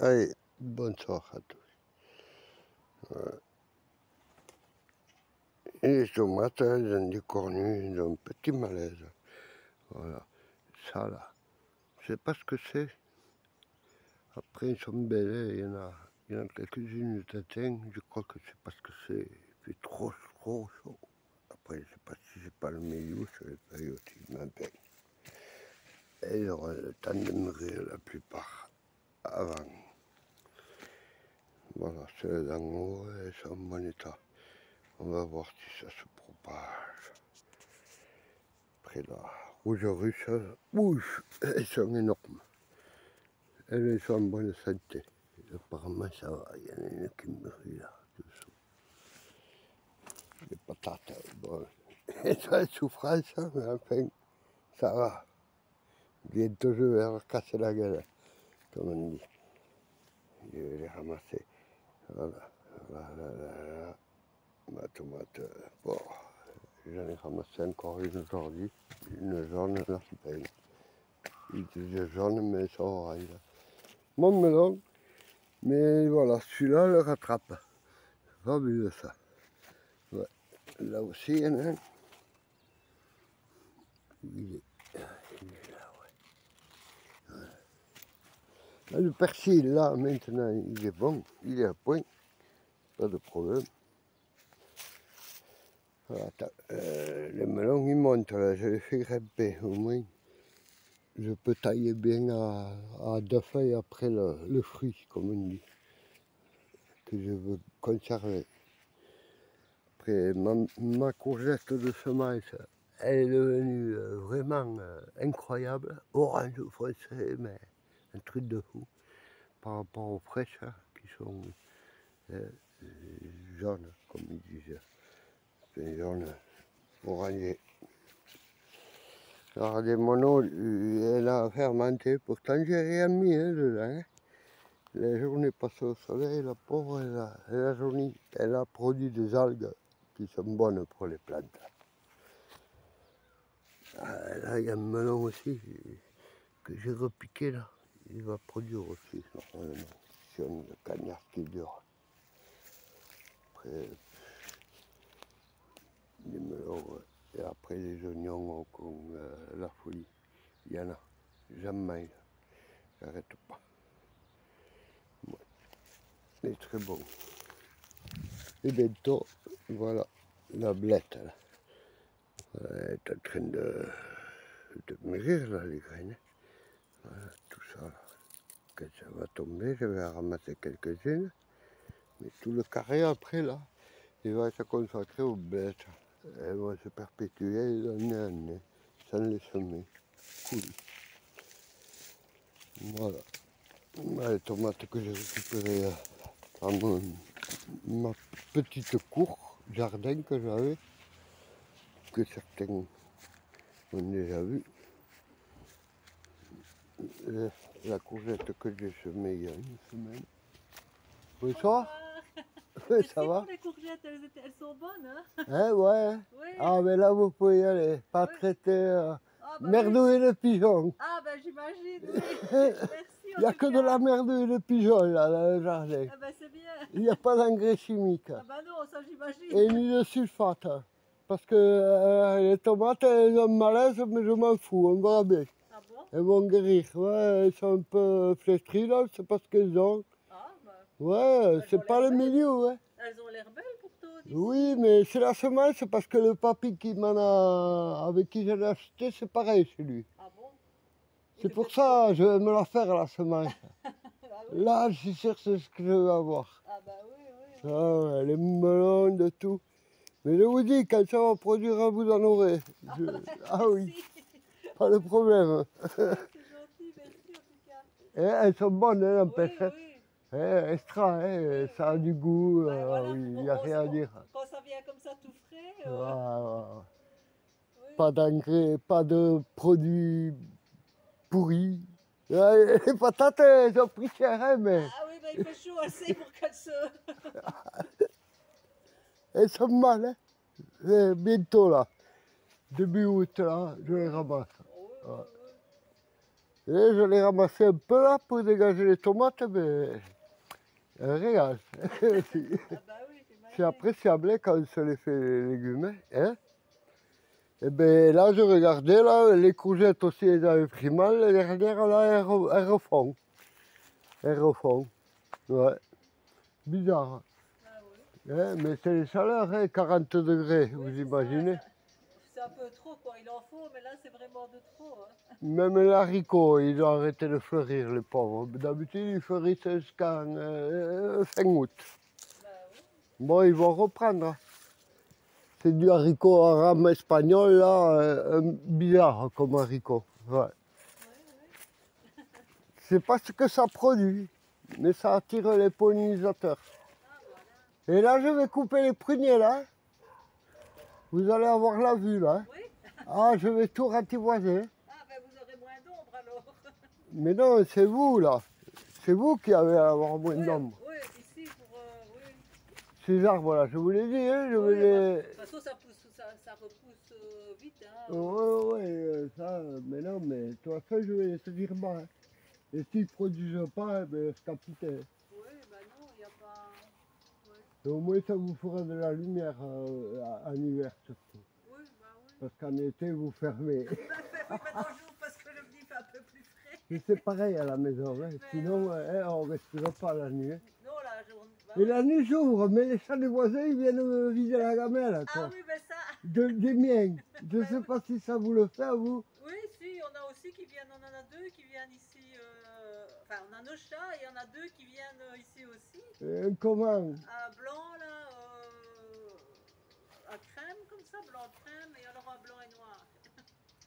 Allez, bonsoir à tous. Et les tomates, elles ont des cornues, elles ont un petit malaise. Voilà, ça là, je sais pas ce que c'est. Après, elles sont belles, il y en a quelques-unes que j'atteins, je crois que c'est parce que c'est trop chaud. Après, je sais pas si c'est pas le milieu, je l'ai pas eu aussi, mais ben, elles auront le temps de mûrir la plupart avant. Voilà, celles d'en haut, elles sont en bon état. On va voir si ça se propage. Après la rouge russe, elles sont énormes. Elles sont en bonne santé. Apparemment ça va, il y en a une qui me rit là, dessous. Les patates, bon, elles sont en souffrance, mais enfin, ça va. Bientôt je vais leur casser la gueule, comme on dit. Je vais les ramasser. Voilà, ma tomate, bon, j'en ai ramassé encore une aujourd'hui, une jaune là, ben, ils étaient jaunes mais ils sont oranges. Mon melon, mais voilà, celui-là le rattrape. Fabuleux ça. Ouais. Là aussi, il y en a un. Il est là, ouais. Là, le persil, là, maintenant, il est bon, il est à point. Pas de problème. Voilà, les melons, ils montent là, je les fais grimper au moins. Je peux tailler bien à deux feuilles après le fruit, comme on dit, que je veux conserver. Après, ma courgette de semence, elle est devenue vraiment incroyable, orange foncé, mais un truc de fou, par rapport aux fraîches qui sont euh, jaunes, comme ils disent, c'est jaune, orangé. Alors des monos, elle a fermenté, pourtant j'ai rien mis dedans. Hein. La journée passée au soleil, la pauvre, elle a produit des algues qui sont bonnes pour les plantes. Là, il y a un melon aussi que j'ai repiqué là. Il va produire aussi, normalement. Si on a le cagnard qui dure. Après, les melons, et après les oignons comme la folie. Il y en a. Jamais. J'arrête pas. Ouais. C'est très bon. Et bientôt, voilà, la blette. Là. Elle est en train de mûrir là, les graines. Voilà, tout ça. Là. Quand ça va tomber, je vais ramasser quelques-unes. Mais tout le carré après là, il va se consacrer aux bêtes. Elles vont se perpétuer d'année en année, sans les semer. Cool. Voilà. Les tomates que j'ai récupérées à ma petite cour, jardin que j'avais, que certains ont déjà vu. La courgette que j'ai semée il y a une semaine. Bonsoir. Oui, ça va. Les courgettes, elles sont bonnes, hein? Hein, ouais. Oui. Ah, mais là, vous pouvez y aller. Pas oui. Traiter bah merdouiller le pigeon. Ah, ben j'imagine, oui. Merci. Il n'y a que de la merdouille de pigeon, là, dans le jardin. Ah, ben c'est bien. Il n'y a pas d'engrais chimique. Ah, ben non, ça j'imagine. Et ni de sulfate. Parce que les tomates, elles ont malaise, mais je m'en fous, on verra bien. Ah bon? Elles vont guérir. Ouais, elles sont un peu flétries, là, c'est parce qu'elles ont. Ah, ben. Ouais, c'est pas le milieu, ouais. Elles ont l'air belles pourtant. Oui, mais c'est la semence, c'est parce que le papy avec qui j'en ai acheté, c'est pareil chez lui. Ah bon? C'est pour ça, je vais me la faire la semence. Ah, oui. Là, je suis sûr que c'est ce que je veux avoir. Ah bah oui. Ah ouais, les melons, de tout. Mais je vous dis, quand ça va produire, vous en aurez. Ah oui, pas de problème. C'est gentil, merci en tout cas. Elles sont bonnes, hein, n'empêche. Oui. Extra, hein, ça a du goût, Ben voilà, oui, il n'y a rien à dire. Quand ça vient comme ça tout frais. Oui. Pas d'engrais, pas de produits pourris. Les patates, elles ont pris cher, hein, mais... Ah oui, mais il fait chaud assez pour qu'elles se... Elles sont mal, hein. Bientôt, là. Début août, là, je les ramasse. Oui. Et je l'ai ramassé un peu là pour dégager les tomates, mais un régal. Ah bah oui, C'est j'imagine. appréciable quand on se les fait les légumes. Hein. Et bien là, je regardais là, les courgettes aussi, elles avaient pris mal. Les dernières, là, elles refont. Elles refont. Ouais. Bizarre. Ah oui. Hein, mais c'est les chaleurs, hein, 40 degrés, Oui, vous c'est imaginez. ça. C'est un peu trop quoi, il en faut, mais là c'est vraiment de trop. Hein. Même l'haricot, ils ont arrêté de fleurir, les pauvres. D'habitude, ils fleurissent jusqu'en fin août. Bah oui. Bon, ils vont reprendre. C'est du haricot en rame espagnol, là, bizarre comme haricot. Ouais. Oui, oui. C'est pas ce que ça produit, mais ça attire les pollinisateurs. Ah voilà. Et là, je vais couper les pruniers, là. Vous allez avoir la vue, là. Oui. Ah, je vais tout ratiboiser. Ah ben vous aurez moins d'ombre alors. Mais non, c'est vous, là. C'est vous qui allez avoir moins Oui, d'ombre. oui, ici pour oui. Ces arbres-là, je vous l'ai dit, hein, je vais Oui, les... de toute façon ça pousse, ça repousse vite. Hein. Ouais, ça, mais non, mais de toute façon, je vais les tenir bas. Hein. Et s'ils ne produisent pas, ben, c'est capitaine. Oui, ben non, il n'y a pas. Oui, Et au moins, ça vous fera de la lumière en hiver, surtout. oui, bah oui. Parce qu'en été, vous fermez. Oui, maintenant j'ouvre parce que le midi fait un peu plus frais. Mais c'est pareil à la maison, hein. Mais Sinon, on ne respire pas la nuit. Hein. non, la journée. Bah Et oui. la nuit, j'ouvre, mais les chats des voisins, ils viennent me vider la gamelle, Ah quoi. oui, ben ça. Des miens. Je ne sais pas si ça vous le fait à vous. Oui, si, on a aussi qui viennent, on en a deux qui viennent ici. Enfin, on a nos chats et on a deux qui viennent ici aussi. Comment? Un blanc là, un crème comme ça, blanc crème, et alors un blanc et noir.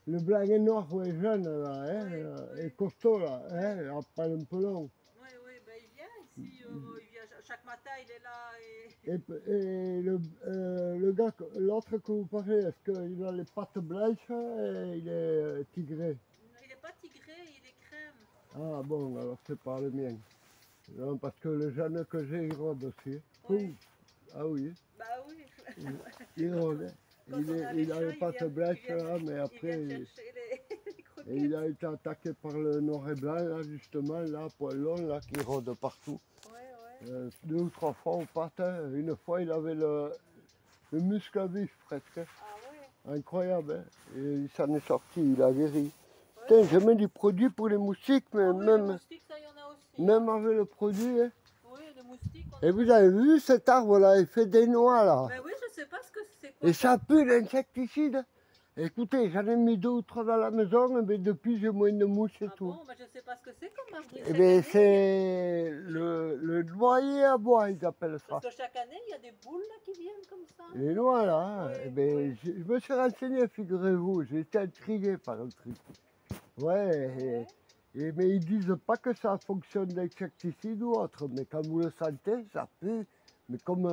Le blanc et noir, ouais, jeune, là, hein, Oui, oui. et costaud, là, hein, après un peu long. Oui, oui, ben il vient ici, il vient, chaque matin il est là et. Et le gars, l'autre que vous parlez, est-ce qu'il a les pattes blanches et il est tigré? Il n'est pas tigré, il est crème. Ah bon, alors c'est pas le mien. Non, parce que le jeune que j'ai, il rôde aussi. Oui. Ah oui, Bah oui. il rôde. Hein. Quand on a les Il a chats, les pattes blanches, là, mais ils après, viennent chercher les croquettes. et il a été attaqué par le noir et blanc, là, justement, là, poil long, là, qui rôde partout. Ouais, ouais. 2 ou 3 fois au patin. Une fois, il avait le muscle à vif, presque. Ah ouais. Incroyable, hein. Et il s'en est sorti, il a guéri. Ouais. Putain, j'ai mis du produit pour les moustiques, mais Ah oui, même, les moustiques, ça y en a aussi. même avec le produit. Hein. Oui, les moustiques. Et vous avez vu cet arbre-là, il fait des noix, là. Ben oui, je sais pas ce que c'est quoi. Et ça pue l'insecticide. Écoutez, j'en ai mis 2 ou 3 dans la maison, mais depuis, j'ai moins de mouches et Ah tout. bon, ben je sais pas ce que c'est comme arbre. Eh Chaque bien, année, c'est le noyer à bois, ils appellent ça. parce que chaque année, il y a des boules là qui viennent comme ça. Les noix, là, hein. Oui, Eh bien, oui. je me suis renseigné, figurez-vous, j'ai été intrigué par le truc. Ouais, Ouais. mais ils disent pas que ça fonctionne d'insecticide ou autre, mais quand vous le sentez, ça pue, mais comme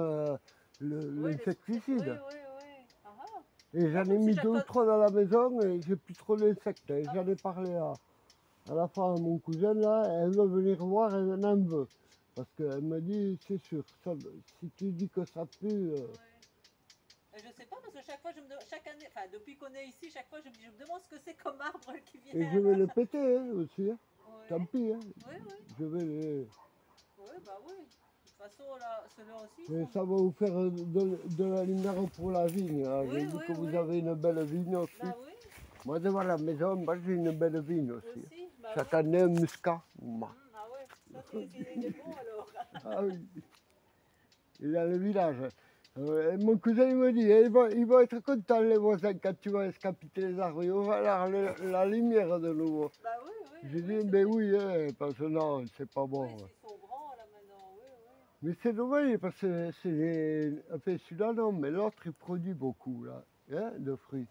Oui, l'insecticide. Oui, oui, oui. Ah, ah. Et j'en ai Comme si mis chaque 2 ou fois- 3 dans la maison et j'ai plus trop d'insectes. Et Ah. j'en ai parlé à la fin à mon cousin, là, elle veut venir voir, elle en veut. Parce qu'elle me dit, c'est sûr, si tu dis que ça pue... Ouais. Et je sais pas parce que chaque fois, chaque année, enfin depuis qu'on est ici, chaque fois je me demande ce que c'est comme arbre qui vient. Et je vais le péter hein, aussi, hein. Ouais. Tant pis. Hein. Oui, oui. Je vais les... Oui, bah oui. De toute façon, là, ceux-là aussi. Et sont- ça va vous faire de la lumière pour la vigne. Hein. Oui, J'ai vu oui, que vous oui. avez une belle vigne aussi. Bah oui, Moi, devant la maison, moi, j'ai une belle vigne aussi. aussi. Bah Chaque oui. année, un muscat. Ah ouais, ça il est bon alors. Ah oui. Il est dans le village. Et mon cousin il me dit, ils vont être contents les voisins quand tu vas escapiter les arbres. Ils vont voir la lumière de nouveau. Bah oui, oui. J'ai oui, dit, c'est ben vrai. oui, hein, parce que non, c'est pas bon. Oui, ils sont grands là maintenant, oui, oui. Mais c'est dommage parce que c'est enfin, celui-là non, mais l'autre il produit beaucoup là, hein, de fruits,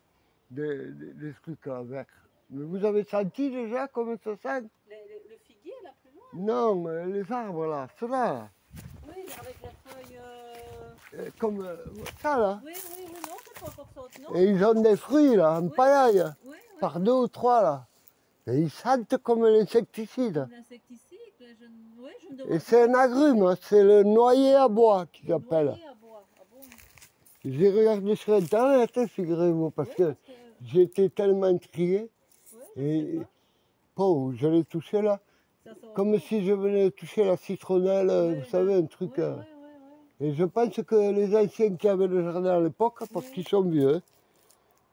des trucs là, verts. Mais vous avez senti déjà comment ça sent? Le figuier là plus loin. Non, les arbres là, ceux-là, Oui, avec les feuilles. comme ça là. Oui, oui, oui, non, c'est pas encore ça. Non. Et ils ont des fruits là, en Oui. paille, Oui, oui. par 2 ou 3 là. Et ils sentent comme l'insecticide. L'insecticide, oui, je me Et demande. c'est un agrume, c'est le noyer à bois qu'ils appellent. Noyer à bois. Ah bon? J'ai regardé sur internet, figurez-vous, parce Oui, que j'étais tellement intrigué. Oui, je sais Et, pas. Bon, je l'ai touché là, Ça sent comme bon. si je venais de toucher la citronnelle, Ouais, vous savez, un truc. ouais, ouais, ouais, ouais. Et je pense que les anciens qui avaient le jardin à l'époque, parce Oui. qu'ils sont vieux,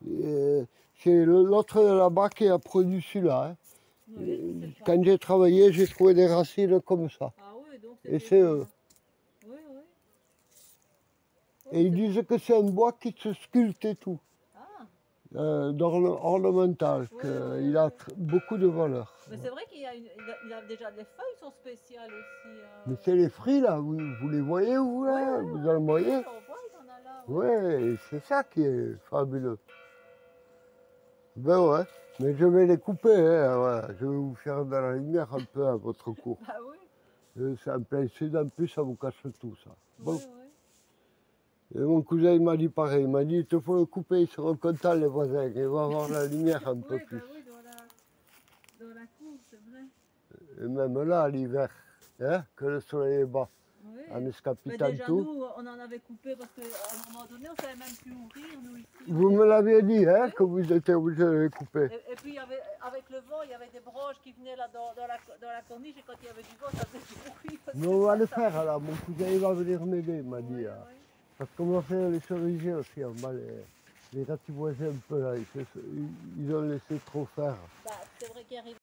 hein, c'est l'autre là-bas qui a produit celui-là. Hein. Oui, c'est pas. Quand j'ai travaillé, j'ai trouvé des racines comme ça. Ah oui, donc Et c'était c'est bien. eux. Oui, oui. Et ils disent que c'est un bois qui se sculpte et tout, Ah, ornemental, oui, oui, qu'il a oui. beaucoup de valeur. Mais c'est vrai qu'il y a, il a déjà les feuilles sont spéciales aussi. Mais c'est les fruits là, vous les voyez vous là, Oui, vous en voyez? on voit, il en a là. Oui. Ouais, c'est ça qui est fabuleux. Ben ouais, mais je vais les couper, hein, voilà. Je vais vous faire de la lumière un peu à votre cours. Bah oui, C'est en plein sud, en plus ça vous cache tout ça. Bon, oui, oui. et mon cousin il m'a dit pareil, il m'a dit il te faut le couper, ils seront contents les voisins, ils vont avoir la lumière un peu Oui, bah plus. oui, dans la cour, c'est vrai. Et même là, l'hiver, hein, que le soleil est bas, Oui. en Mais escapitant déjà, tout. nous, on en avait coupé parce qu'à un moment donné, on savait même plus ouvrir, nous, ici. Vous me l'aviez dit, hein, Oui. que vous étiez obligé de les couper. Et puis, avec le vent, il y avait des branches qui venaient là dans la corniche, et quand il y avait du vent, ça faisait du bruit. Parce Mais que on va ça- le ça- faire alors, mon cousin il va venir m'aider, il m'a Oui, dit. oui. Parce qu'on va faire les cerisiers aussi, on va les ratiboiser un peu là, ils ont laissé trop faire. Bah, c'est vrai qu'il arrive.